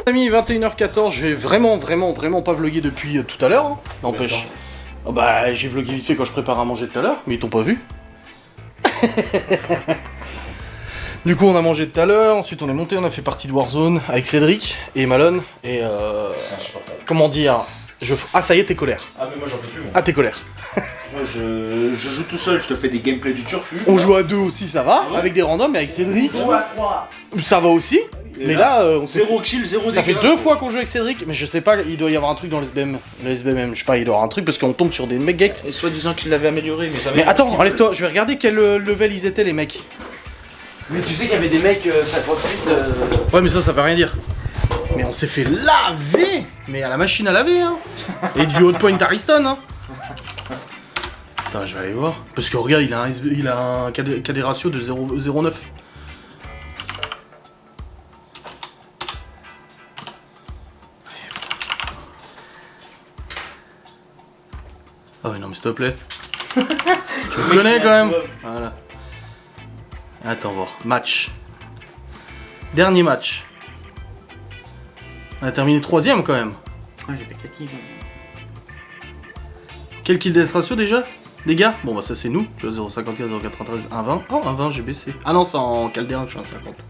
Les amis, 21h14, je vais vraiment pas vloguer depuis tout à l'heure, hein. N'empêche. Oh bah j'ai vlogué vite fait quand je prépare à manger tout à l'heure, mais ils t'ont pas vu. Du coup on a mangé tout à l'heure, ensuite on est monté, on a fait partie de Warzone avec Cédric et Malone, et c'est insupportable. Comment dire, ah ça y est, t'es colère. Ah mais moi j'en peux plus moi. Ah t'es colère. Moi je joue tout seul, je te fais des gameplays du turfu. On joue à 2 aussi, ça va, avec des randoms, mais avec Cédric, On joue à 3. ça va aussi. Mais là, on s'est Zéro kill, zéro ça fait dégâts. 2 fois qu'on joue avec Cédric, mais je sais pas, il doit y avoir un truc dans le SBM. Le SBM, je sais pas, il doit y avoir un truc parce qu'on tombe sur des mecs geeks. Et soi-disant qu'il l'avait amélioré, mais ça Mais attends, enlève-toi, je vais regarder quel level ils étaient les mecs. Mais tu sais qu'il y avait des mecs 58. Ouais mais ça veut rien dire. Mais on s'est fait laver. Mais à la machine à laver hein. Et du haut de point Ariston hein. Attends, je vais aller voir. Parce que regarde, il a un KD ratio de 0,09. Ah oui, non mais s'il te plaît. Tu me connais quand même. Voilà. Attends, voir. Match. Dernier match. On a terminé 3ème quand même. Ouais, j'ai fait 4 kills. Quel kill death ratio déjà? Les gars? Bon bah ça c'est nous. Je suis à 0,54, 0,93, 1,20. Oh, 1,20 j'ai baissé. Ah non, c'est en Caldera que je suis à 50.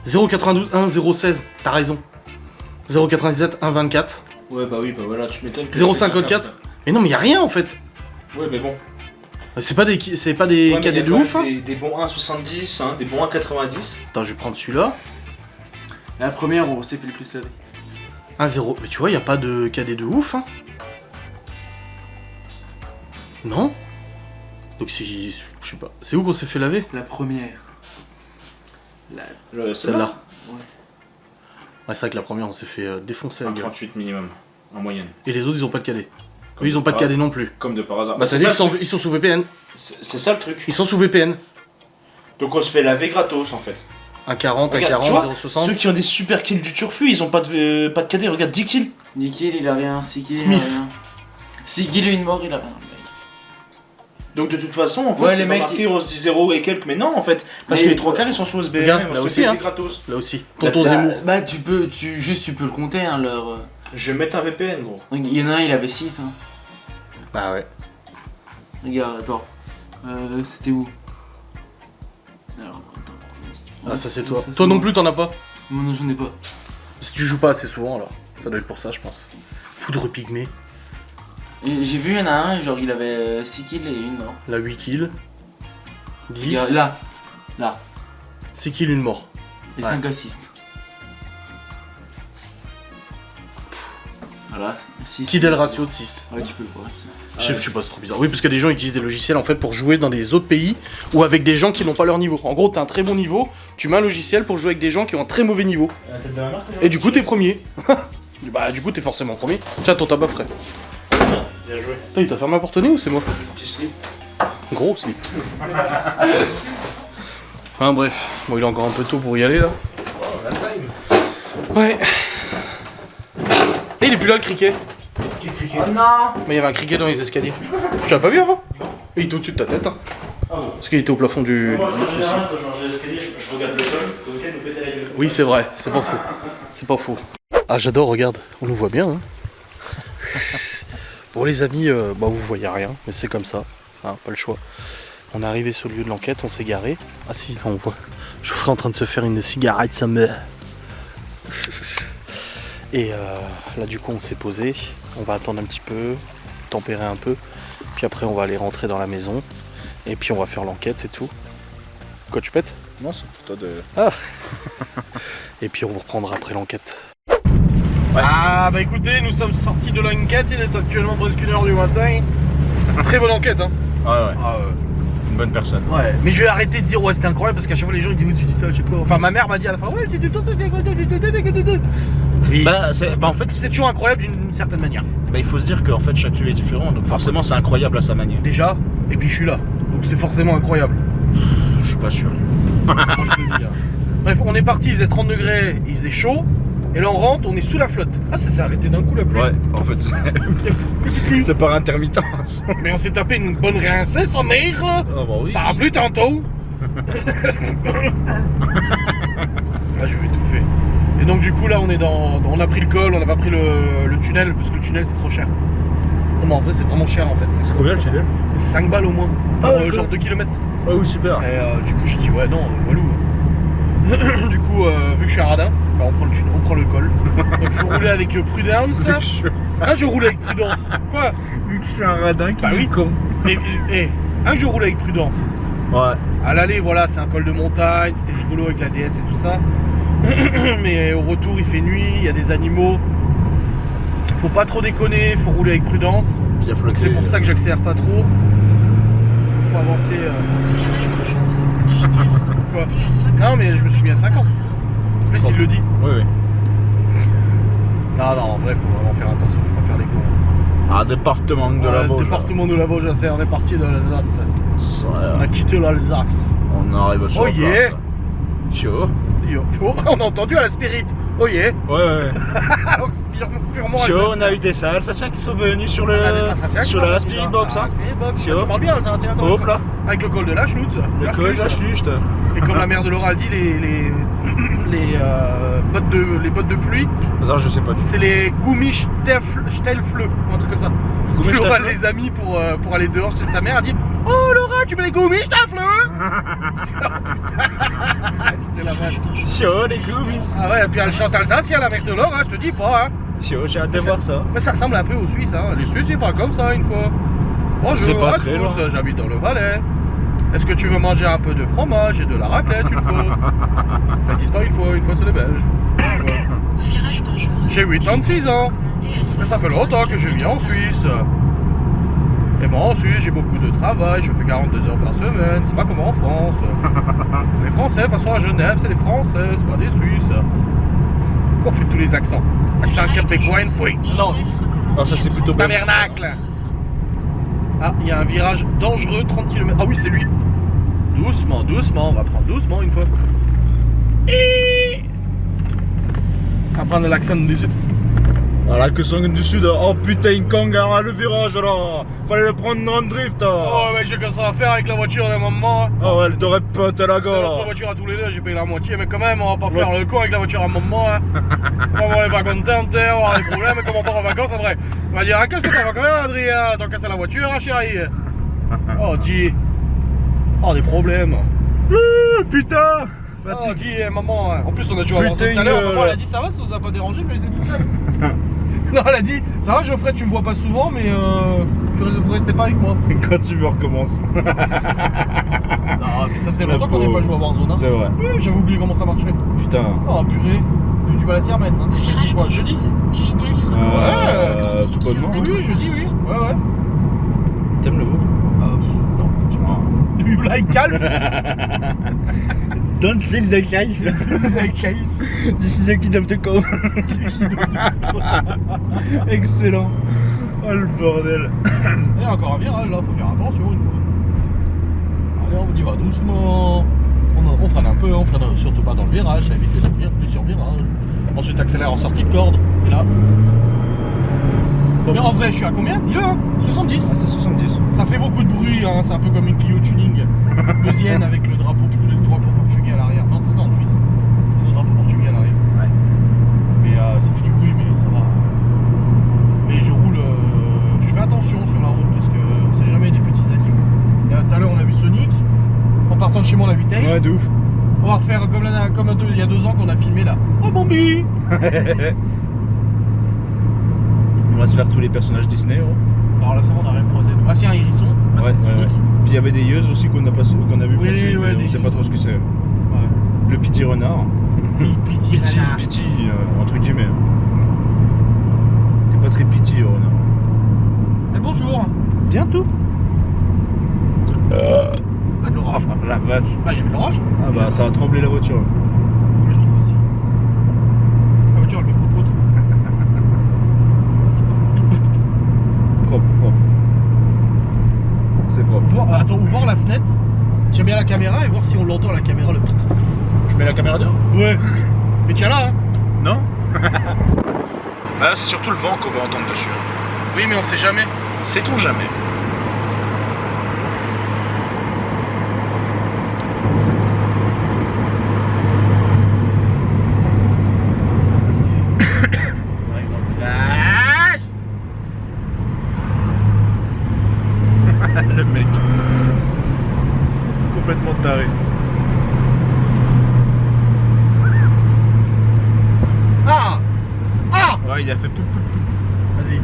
0,92, 1,016. T'as raison. 0,97, 1,24. Ouais, bah oui, bah voilà, tu m'étonnes. 0,54. Mais non, mais y'a rien en fait. Ouais, mais bon. C'est pas des Ouais, KD de ouf, hein. Des bons 1,70, hein, des bons 1,90. Attends, je vais prendre celui-là. La première, on s'est fait le plus laver. 1,0. Mais tu vois, y'a pas de KD de ouf, hein. Non. Donc si. Je sais pas. C'est où qu'on s'est fait laver? La première. Celle-là. Ouais. Ouais, c'est vrai que la première, on s'est fait défoncer la gueule. 1,38 minimum, en moyenne. Et les autres, ils ont pas de KD. Eux, ils ont pas de KD non plus. Comme de par hasard. Bah, ça veut dire qu'ils sont sous VPN. C'est ça le truc. Ils sont sous VPN. Donc on se fait laver gratos en fait. 1,40, Regarde, 1,40, 0,60. Ceux qui ont des super kills du turfu, ils ont pas de KD. Regarde, 10 kills. 10 kills, il a rien. 6 kills, Smith. il a rien. 6 kills et une mort, il a rien. Donc de toute façon, en fait, Ouais, c'est les pas mecs, marqué, on se dit 0 et quelques, mais non en fait. Parce Mais- que les 3 quarts ils sont sous SBM, Regarde, on là se aussi, fait hein. c'est gratos. Là aussi. Tonton Bah, Zemmour. bah, tu peux compter, hein, leur. Je vais mettre un VPN gros. Il y en a un, il avait 6. Hein. Bah ouais. Regarde, attends. C'était où? Alors, attends. Ah, ça c'est toi. Ça, Toi non moi. plus, t'en as pas. Moi non, j'en ai pas. Si tu joues pas assez souvent alors. Ça doit être pour ça, je pense. Foudre pygmée. Et j'ai vu, il y en a un, genre il avait 6 kills et une mort. Là, 8 kills. 10. Regarde, là. 6 kills, une mort. Et Ouais. 5 assists. Voilà, 6. Qui le ratio de 6. Ouais, tu peux le voir. Je sais pas, c'est trop bizarre. Oui, parce que des gens utilisent des logiciels en fait pour jouer dans des autres pays ou avec des gens qui n'ont pas leur niveau. En gros, t'as un très bon niveau, tu mets un logiciel pour jouer avec des gens qui ont un très mauvais niveau. Et du coup, t'es premier. Bah, du coup, t'es forcément premier. Tiens, ton tabac frais. Bien joué. Putain, il t'a fermé la porte au nez ou c'est moi? Petit slip. Gros slip. Enfin bref, bon, il est encore un peu tôt pour y aller là. Ouais. Et il est plus là le criquet. Oh non! Mais il y avait un criquet dans les escaliers. Tu l'as pas vu avant? Et il était au-dessus de ta tête. Hein. Ah bon. Parce qu'il était au plafond du. Moi, en général, quand je mange les escaliers, je regarde le sol, le week-end, nous péter la gueule. Oui, c'est vrai, c'est pas faux. C'est pas faux. Ah, j'adore, regarde, on nous voit bien. Hein. Bon, les amis, bah, vous voyez rien, mais c'est comme ça. Hein, pas le choix. On est arrivé sur le lieu de l'enquête, on s'est garé. Ah, si, là, on voit. Geoffrey en train de se faire une cigarette, ça me. Et là, du coup, on s'est posé. On va attendre un petit peu, tempérer un peu. Puis après, on va aller rentrer dans la maison. Et puis, on va faire l'enquête, c'est tout. Quoi, tu pètes? Non, c'est plutôt de. Et puis on vous reprendra après l'enquête. Ah bah écoutez, nous sommes sortis de l'enquête, il est actuellement presque 1h du matin. Très bonne enquête hein. Ouais. Une bonne personne. Ouais. Mais je vais arrêter de dire ouais c'était incroyable parce qu'à chaque fois les gens ils disent oui tu dis ça à chaque fois. Enfin ma mère m'a dit à la fin ouais tu dis En fait, c'est toujours incroyable d'une certaine manière. il faut se dire qu'en fait chaque lieu est différent, donc forcément c'est incroyable à sa manière. Déjà, et puis je suis là. Donc c'est forcément incroyable. Je suis pas sûr. Moi, je te le dis, hein. Bref, on est parti, il faisait 30 degrés, il faisait chaud. Et là on rentre, on est sous la flotte. Ah ça s'est arrêté d'un coup la pluie. Ouais, en fait, c'est par intermittence. Mais on s'est tapé une bonne rincée sa mère là. Ah bah oui. Ça a plu tantôt. Ah je vais étouffer. Et donc du coup là on est on a pris le col, on n'a pas pris le tunnel parce que le tunnel c'est trop cher. Non mais en vrai c'est vraiment cher en fait. C'est combien le tunnel? 5 balles au moins. Pour Ah, genre 2 km. Ah oui, super. Et du coup je dis ouais non, walou. Du coup vu que je suis un radin, bah, on prend le col. Donc il faut rouler avec prudence. Ah je roule avec prudence. Quoi? Vu que je suis un radin qui Bah dit oui. con. Mais je roule avec prudence. Ouais. À l'aller, voilà, c'est un col de montagne, c'était rigolo avec la DS et tout ça. Mais au retour, il fait nuit, il y a des animaux. Faut pas trop déconner, faut rouler avec prudence. Donc c'est pour ça que j'accélère pas trop. Faut avancer. Quoi? Non, mais je me suis mis à 50. En plus, il le dit. Oui. Non, en vrai, faut vraiment faire attention, faut pas faire les cons. Ah, département de la Vosges. Département de la Vosges, c'est, on est parti de l'Alsace. On a quitté l'Alsace. On arrive sur Oh la yeah. place. Chaud. Oh, on a entendu à la spirit. Oh yeah. Ouais. Alors purement Chaud, on alsacien. a eu des Alsaciens qui sont venus sur le On a des Alsaciens qui sur sont la venus, Spirit là. Box. Ah, Hein. Spirit Box. Chaud. Tu parles bien Alsacien, toi. Hop là. Avec le col de la Schlutz. Le col de la Schlucht. Et comme la mère de Laura a dit, les bottes de pluie, Ça, je sais pas du tout. c'est les Gummistelfle, ou un truc comme ça. Parce que Laura Gummistelfle. les a mis pour aller dehors chez sa mère, elle dit oh Laura, tu mets les Gummistelfle. J'étais la vache. Chaud, les goumis. Ah ouais, et puis elle chante alsacien, la mère de Laura, je te dis pas. Hein. Chaud, j'ai hâte de voir ça. Mais ça ressemble un peu aux Suisses, hein. Les Suisses, c'est pas comme ça une fois. Bonjour C'est pas à très tous, loin. j'habite dans le Valais. Est-ce que tu veux manger un peu de fromage et de la raclette une fois? Ils disent pas une fois c'est les Belges. Une fois. Virage dangereux. J'ai 86 ans. Recommandé à Mais ça fait longtemps que je vis en Suisse. Et moi en Suisse, j'ai beaucoup de travail, je fais 42 heures par semaine, c'est pas comme en France. Les Français, de toute façon à Genève, c'est les Français, c'est pas des Suisses. On fait tous les accents. Accent québécois, une fois. Non, Ah, ça, c'est plutôt bien. tabernacle. Ah, il y a un virage dangereux, 30 km. Ah oui, c'est lui. Doucement, doucement, on va prendre doucement une fois. On va prendre l'accent du sud. Voilà, que sont du sud. Oh putain, Kangara, le virage là. Fallait le prendre en drift. Oh, mais j'ai que ça à faire avec la voiture d'un moment. Oh, elle t'aurait pété la C'est notre gueule. voiture à tous les deux, j'ai payé la moitié, mais quand même, on va pas faire le con avec la voiture à un moment. Hein. On est pas content, on va avoir des problèmes, mais comme on part en vacances après, on va dire ah, qu'est-ce que t'as fait quand même, Adrien? T'as cassé la voiture, hein, chérie? Oh, dis. Oh, des problèmes. Putain. Oh, dis, maman. En plus, on a joué avant ça tout à l'heure. Maman, elle a dit ça va, ça vous a pas dérangé de me laisser toute seule? Non, elle a dit ça va, Geoffrey, tu me vois pas souvent, mais tu restais pas avec moi. Quand tu veux recommence. Non, mais ça faisait longtemps qu'on n'avait pas joué à Warzone. Hein. C'est vrai. Oui, j'avais oublié comment ça marchait. Putain. Oh purée, du mal à s'y remettre, hein. C'est Virage quoi, jeudi? Vitesse recommandée. Tout bonnement. Oui, jeudi, oui. Ouais. T'aimes le veau? Non, tu vois. Do you like calf? Don't feel the life. Like calf. This is the kid of the cow. Excellent. Oh le bordel. Et encore un virage là, faut faire attention une fois. Allez, on y va doucement. On freine un peu, on freine surtout pas dans le virage, ça évite les survirages. Ensuite, accélère en sortie de corde. Et là. Mais en vrai, je suis à combien? Dis-le, hein. 70. Ah, c'est 70. Ça fait beaucoup de bruit, hein. C'est un peu comme une Clio tuning. Deuxième avec le drapeau portugais à l'arrière. Non, c'est ça en Suisse. Le drapeau portugais à l'arrière. Ouais. Mais ça fait du bruit, mais ça va. Mais je roule. Je fais attention sur la route parce que on sait jamais des petits animaux. Et tout à l'heure, on a vu Sonic. En partant de chez moi, on a vu Tails. Ouais, de ouf. On va refaire comme il y a 2 ans qu'on a filmé là. Oh Bambi! On va se faire tous les personnages Disney. Oh. Alors là, ça va, on a rien croisé. Ah, si, un hérisson. Ah, Ouais, c'est ouais, ouais. Sonic. Puis il y avait des yeux aussi qu'on a vu Oui, passer, ouais, mais on sait pas trop ce que c'est. Ouais. Le petit renard. Piti renard. Petit, entre guillemets. T'es pas très petit, renard. Eh, bonjour. Bientôt. Ah, de l'orage. Ah, la vache. Ah, il y avait de l'orage. Ah bah ça a tremblé la voiture. Moi, je trouve aussi. La voiture, elle fait prout-prout. Propre. C'est propre. Attends, ouvre la fenêtre. Tiens bien la caméra et voir si on l'entend à la caméra. Le... Je mets la caméra dehors? Ouais. Mais tiens là, hein. Non. Bah c'est surtout le vent qu'on va entendre dessus. Oui, mais on sait jamais. Sait-on jamais? On arrive dans le village. Le mec. Complètement taré. Ah. Ah. Ouais, il a fait pou. Vas-y.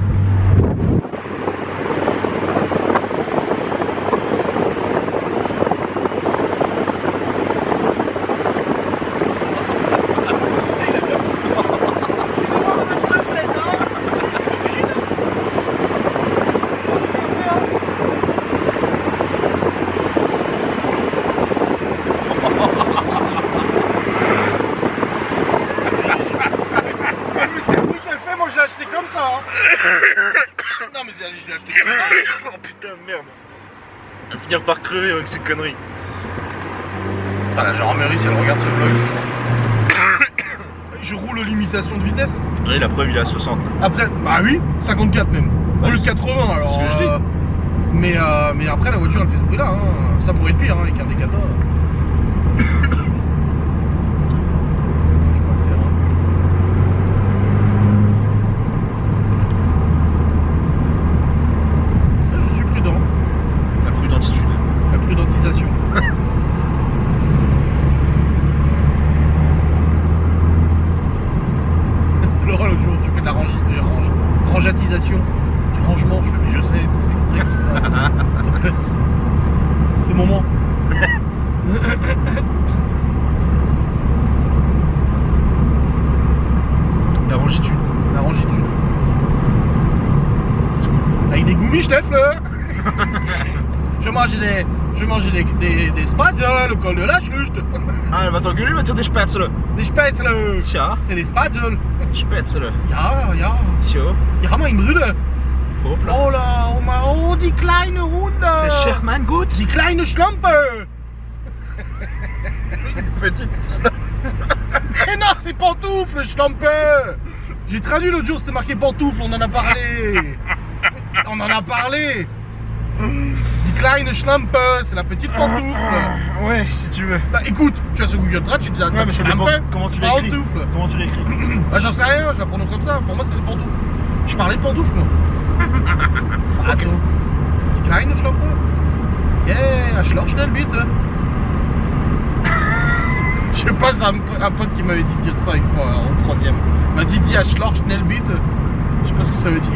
Mais c'est le bruit qu'elle fait, moi je l'ai acheté comme ça. Hein. putain de merde. On va finir par crever avec ces conneries. Ah, la gendarmerie, si elle regarde ce vlog. Je roule aux limitations de vitesse. Oui, la preuve, il est à 60 là. Après, bah oui, 54 même. Au lieu de 80 alors. C'est ce que je dis. Mais après, la voiture, elle fait ce bruit là. Hein. Ça pourrait être pire hein, avec un décata. Je crois que c'est vrai. Je suis prudent. La prudentitude. La prudentisation. Laura, l'autre jour, tu fais de la rangeatisation. Du rangement. Je fais, mais je sais, c'est fait exprès que je dis ça. S'il te plaît. C'est le moment. La rangitude. La rangitude. Avec des goumis, Steph, là. Je mangeais des spatzels au col de la chluche. Ah, elle va t'engueuler, elle va dire des spätzle. Des spätzle. Tja, C'est des spatzels. spätzle. Ja. Tja, Ja, mein Bruder. hop là. Oh là, oh, die kleine Hunde. C'est Sherman Gut. Die kleine Schlampe. Petite salope. Mais non, c'est pantoufle, Schlampe. J'ai traduit l'autre jour, c'était marqué pantoufle, on en a parlé. On en a parlé. Die kleine Schlampe, c'est la petite pantoufle. Ouais, si tu veux. Bah écoute, tu as ce Google Trad, tu te dis Ouais, mais ça dépend comment tu l'écris. pantoufle. Comment tu l'écris. Bah j'en sais rien, je la prononce comme ça, pour moi c'est des pantoufles. Je parlais de pantoufles moi. Attends. Die kleine Schlampe. Yeah, Schloch schnell bitte. Je sais pas, c'est un pote qui m'avait dit de dire ça une fois en troisième. Il m'a dit à Schloch schnell bitte. Je sais pas ce que ça veut dire.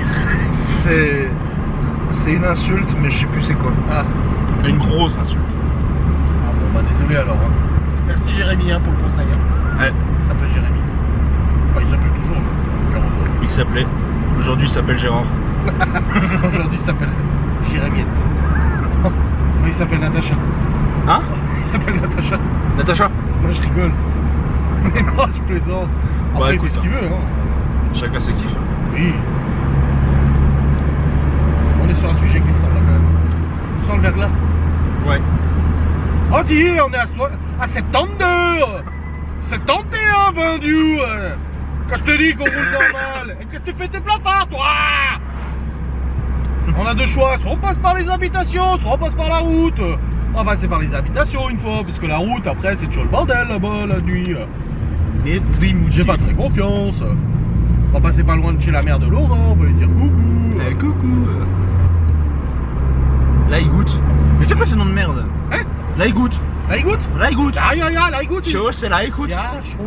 C'est une insulte, mais je sais plus c'est quoi. Ah, Une grosse insulte. ah bon bah désolé alors. Hein. Merci Jérémy hein, pour le conseil. Hein. Ouais. Il s'appelle Jérémy. Enfin il s'appelle toujours. Il s'appelait. Aujourd'hui, il s'appelle Gérard. Aujourd'hui il s'appelle Jérémiette. Non, il s'appelle Natacha. Hein? Il s'appelle Natacha. Natacha? Moi je rigole. Mais non, je plaisante. Après, Bah, il écoute, fait ce qu'il veut. Hein. Chacun ses kiffs. Oui. On est sur un sujet glissant là quand même. Sans le verglas. Ouais. Oh dis, on est à 72 71 vendu. Quand je te dis qu'on roule normal. Et que tu fais tes plafards, toi. On a deux choix. Soit on passe par les habitations, soit on passe par la route. On va passer par les habitations une fois, parce que la route après c'est toujours le bordel là-bas la nuit. Les trimoutis. J'ai pas très confiance. On va passer pas loin de chez la mère de Laura, on va lui dire coucou. Coucou. Là, il goûte. Mais c'est quoi ce nom de merde? Hein? Là, il goûte. Là il goûte. Là, il goûte. Ja, là il goûte. Chaud, c'est là, il goûte. Ja, schon.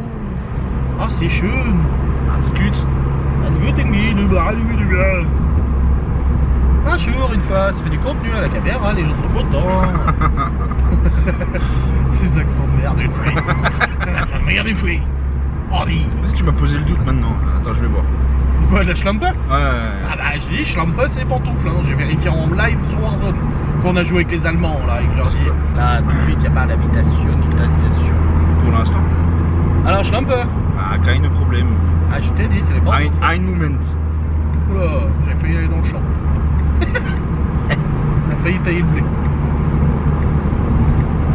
Ah, c'est schön. Das gut. Das gut irgendwie, du bien. Un jour, une fois, ça fait du contenu à la caméra, les gens sont contents. Ces accents de merde, une fois. Ces accents de merde, une fois. Oh, dis. Est-ce que tu m'as posé le doute maintenant? Attends, je vais voir. Quoi, la schlampe? Ouais. Ah bah, je dis, schlampe, c'est les pantoufles. Hein. J'ai vérifié en live sur Warzone. Quand on a joué avec les Allemands, là, et que je leur dis, là, tout de suite, il n'y a pas d'habitation, d'habitation. Pour l'instant. Alors, schlampe? Ah, kein Problem. Ah, je t'ai dit, c'est les pantoufles. Ein Moment. Oula, j'ai failli aller dans le champ. On a failli tailler le blé.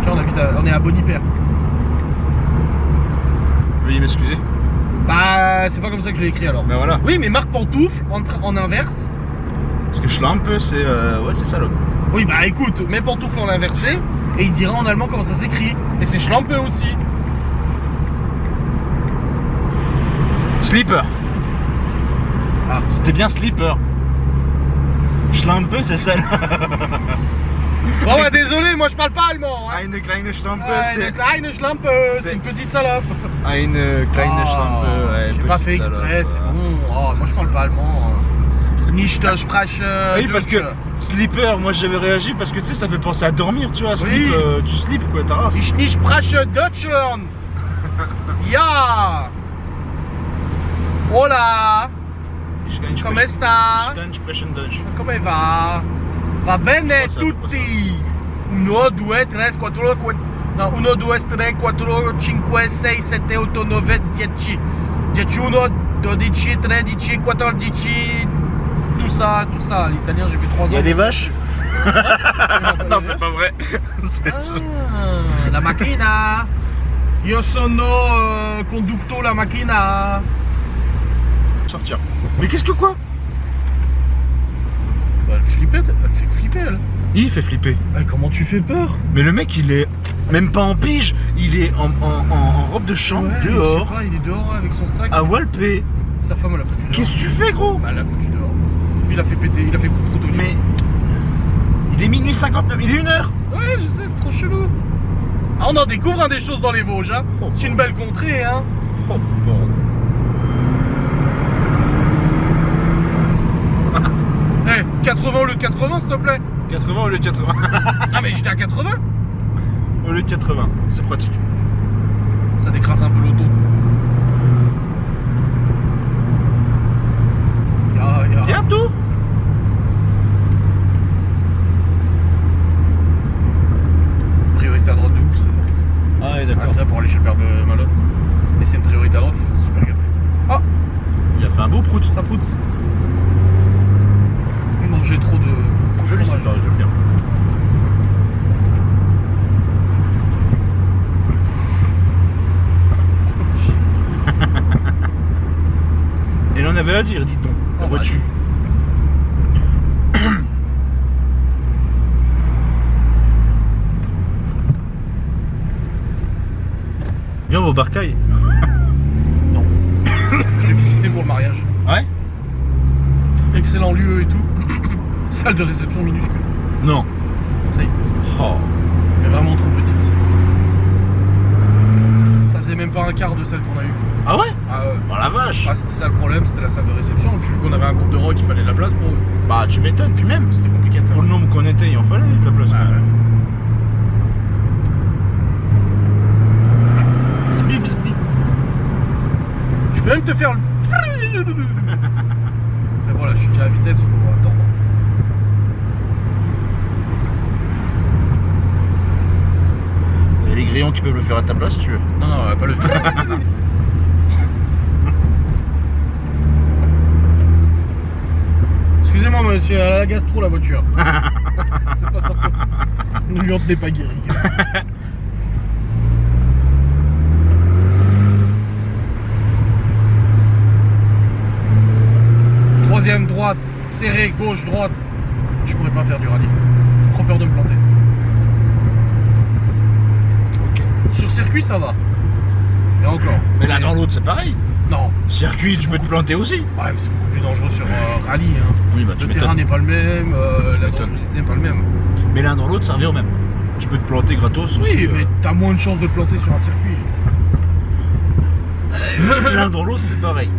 Tiens, on est à Bonipère. Veuillez m'excuser. Bah, c'est pas comme ça que je l'ai écrit alors. Ben voilà. Oui, mais marque pantoufle en inverse. Parce que Schlampe, c'est. Ouais, c'est salope. Oui, bah écoute, mets pantoufle en inversé et il dira en allemand comment ça s'écrit. Et c'est Schlampe aussi. Sleeper. Ah. C'était bien Sleeper. Schlampe, c'est sale. Bon, bah désolé, moi je parle pas allemand. Hein. Eine kleine Schlampe, c'est. Une kleine Schlampe, c'est une petite salope. Une kleine Schlampe, ouais. J'ai pas fait exprès, c'est bon. Oh, moi je parle pas allemand. Nicht spreche. Oui, parce que Sleeper, moi j'avais réagi parce que tu sais, ça fait penser à dormir, tu vois. Sleep, Oui. tu sleep quoi, ta race. Ich nicht spreche Deutschland. Ja. Hola. Come sta? Ich kann sprechen Deutsch. Come va? Va bene Cosa, tutti. 1, 2, 3, 4, 5. No, 1, 2, 3, 4, 5, 6, 7, 8, 9, 10. 10, 1, 12, 13, 14, tout ça. L'italien, j'ai fait 3 ans. Il y a des vaches? Non, c'est pas vrai. La macchina. Io sono conducto la macchina. Sortir. Mais qu'est-ce que quoi? Bah, elle fait flipper elle. Il fait flipper. Comment tu fais peur? Mais le mec, il est même pas en pige, il est en robe de chambre, Ouais, dehors, je sais pas, il est dehors avec son sac. à Walpé. Sa femme elle a foutu dehors. Qu'est-ce que tu fais, gros? Bah, elle a foutu dehors. Puis il a fait péter, il a fait protonner. Mais il est minuit 59, il est 1h. Ouais, je sais, c'est trop chelou. Ah, on en découvre des choses dans les Vosges, hein. Oh, C'est une belle contrée, hein. Oh, bordel. Eh, 80 au lieu de 80, s'il te plaît. 80 au lieu de 80. Ah, mais j'étais à 80. Au lieu de 80, c'est pratique. Ça décrase un peu l'auto. Bientôt. Priorité à droite de ouf, ça. Ah ouais, Ah, d'accord. c'est ça pour aller chez le père de Malone. Mais c'est une priorité à droite, faut faire super gaffe. Ah, Il a fait un beau prout. ça proute. Il mangeait trop de Joli, c'est fromage. pas, j'aime bien. Elle en avait à dire, dites donc. Oh, Vois-tu? Viens au Barcail. Non. Je l'ai visité pour le mariage. Ouais? Excellent lieu et tout. Salle de réception minuscule. Non. Ça y est. Oh. Mais vraiment trop petite. Ça faisait même pas un quart de celle qu'on a eue. Ah ouais? Ah ouais. Oh la vache. Ah, c'était ça le problème, c'était la salle de réception. Et puis vu qu'on avait un groupe de rock, il fallait de la place pour eux. Bah tu m'étonnes, puis même. C'était compliqué à Pour le nombre qu'on était, il en fallait de la place. Ah, ouais. Zbip, zbip. Je peux même te faire le... Mais voilà, je suis déjà à vitesse, faut attendre. Il y a les grillons qui peuvent le faire à ta place si tu veux. Non, non, pas le... Excusez-moi monsieur, elle a la gastro la voiture. C'est pas ça. Ne lui en tenez pas guéri. Troisième droite, serré, gauche, droite. Je pourrais pas faire du rallye. Trop peur de me planter. Ok. Sur circuit ça va. Et encore. Mais l'un dans l'autre c'est pareil. Non. Circuit, tu peux te planter aussi. Ouais, mais c'est beaucoup plus dangereux sur rallye. Hein. Oui, bah tu Le terrain m'étonnes. n'est pas le même, la m'étonnes. dangerosité n'est pas le même. Mais l'un dans l'autre ça revient au même. Tu peux te planter gratos aussi. Oui, mais t'as moins de chances de te planter sur un circuit. L'un dans l'autre c'est pareil.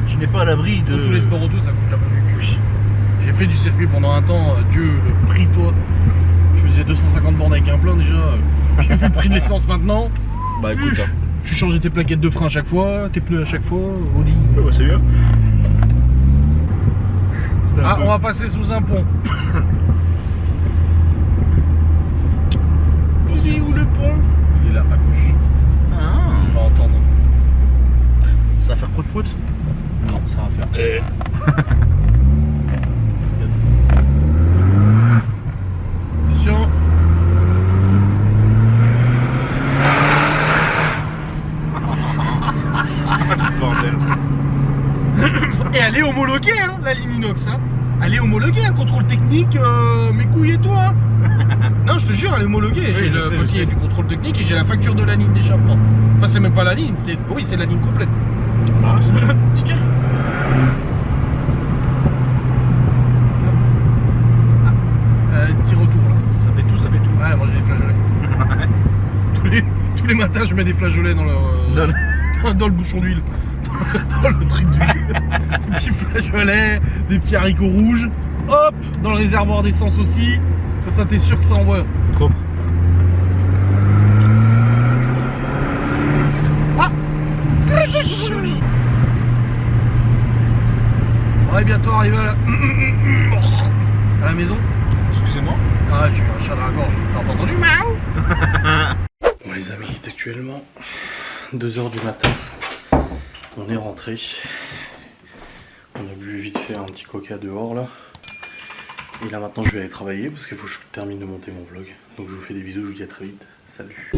Tu n'es pas à l'abri de. Sur tous les sports auto, ça coûte la peau du cul. J'ai fait du circuit pendant un temps, Dieu, le prix toi. Je faisais 250 bornes avec un plein déjà. J'ai vu le prix de l'essence maintenant. Bah écoute, hein. Tu changeais tes plaquettes de frein à chaque fois, tes pneus à chaque fois, Audi. Ouais, bah, c'est bien. C'est un Ah, peu- on va passer sous un pont. Il est où le pont? Il est là, à gauche. Ah. On va entendre. Ça va faire prout-prout. Non, ça va faire. Attention. Bordel. Et elle est homologuée, hein, la ligne inox. Hein. Elle est homologuée, hein, contrôle technique, mes couilles et tout. Hein. Non, je te jure, elle est homologuée. J'ai je le sais, papier je sais. du contrôle technique et j'ai la facture de la ligne d'échappement. Enfin, c'est même pas la ligne, c'est oui, c'est la ligne complète. Ah, c'est bien. Nickel. Petit retour là. Ça fait tout, ça fait tout. Ouais, moi j'ai des flageolets. tous les matins, je mets des flageolets dans le, dans le bouchon d'huile. Dans le truc d'huile. Des petits flageolets, des petits haricots rouges. Hop, dans le réservoir d'essence aussi. Comme ça, t'es sûr que ça envoie. Propre. Ah, Joli. on est bientôt arrivé à la maison. Excusez-moi. Ah, j'ai eu un chat dans la gorge. T'as entendu? Miaou. Bon les amis, il est actuellement 2h du matin. On est rentré. On a bu vite fait un petit coca dehors là. Et là maintenant je vais aller travailler parce qu'il faut que je termine de monter mon vlog. Donc je vous fais des bisous, je vous dis à très vite. Salut.